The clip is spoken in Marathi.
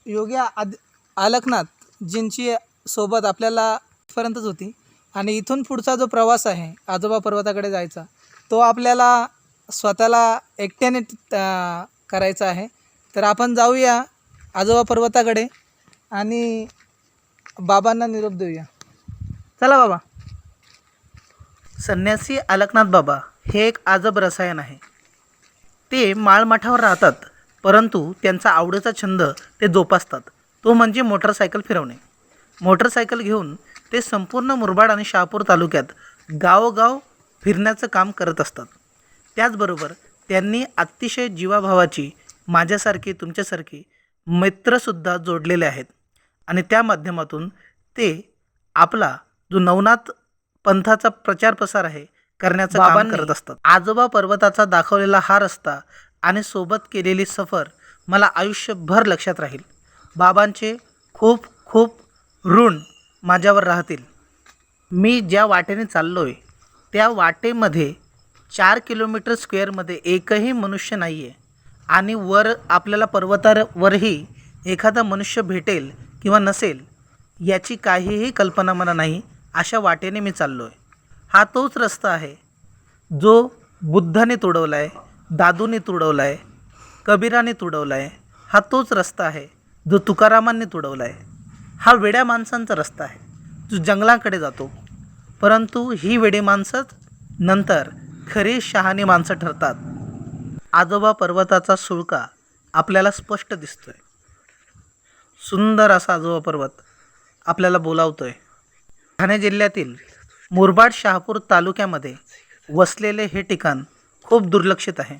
योगी आलकनाथजींची सोबत आपल्याला इथपर्यंतच होती आणि इथून पुढचा जो प्रवास आहे आजोबा पर्वताकडे जायचा तो आपल्याला स्वतःला एकट्याने करायचा आहे। तर आपण जाऊया आजोबा पर्वताकडे आणि बाबांना निरोप देऊया। चला बाबा। संन्यासी आलकनाथ बाबा हे एक अजब रसायन आहे। ते माळमठावर राहतात, परंतु त्यांचा आवडीचा छंद ते जोपासतात, तो म्हणजे मोटरसायकल फिरवणे। मोटरसायकल घेऊन ते संपूर्ण मुरबाड आणि शहापूर तालुक्यात गावोगाव फिरण्याचं काम करत असतात। त्याचबरोबर त्यांनी अतिशय जीवाभावाची माझ्यासारखी तुमच्यासारखी मित्रसुद्धा जोडलेले आहेत आणि त्या माध्यमातून ते आपला जो नवनाथ पंथाचा प्रचार प्रसार आहे करण्याचं काम करत असतात। आजोबा पर्वताचा दाखवलेला हा रस्ता आणि सोबत केलेली सफर मला आयुष्यभर लक्षात राहील। बाबांचे खूप खूप ऋण माझ्यावर राहतील। मी ज्या वाटेने चाललोय त्या वाटेमध्ये 4 किलोमीटर स्क्वेअरमध्ये एकही मनुष्य नाही आहे आणि वर आपल्याला पर्वतावरही एखादा मनुष्य भेटेल किंवा नसेल याची काहीही कल्पना मला नाही। अशा वाटेने मी चाललो आहे। हा तोच रस्ता आहे जो बुद्धाने तुडवला आहे, दादूने तुडवला आहे, कबीराने तुडवला आहे। हा तोच रस्ता आहे जो तुकारामांनी तुडवला आहे। हा वेड्या माणसांचा रस्ता आहे जो जंगलाकडे जातो, परंतु ही वेडी माणसंच नंतर खरी शहाणी माणसं ठरतात। आजोबा पर्वताचा सुळका आपल्याला स्पष्ट दिसतोय। सुंदर असा आजोबा पर्वत आपल्याला बोलावतोय। ठाणे जिल्ह्यातील मुरबाड शहापूर तालुक्यामध्ये वसलेले हे ठिकाण खूप दुर्लक्षित आहे।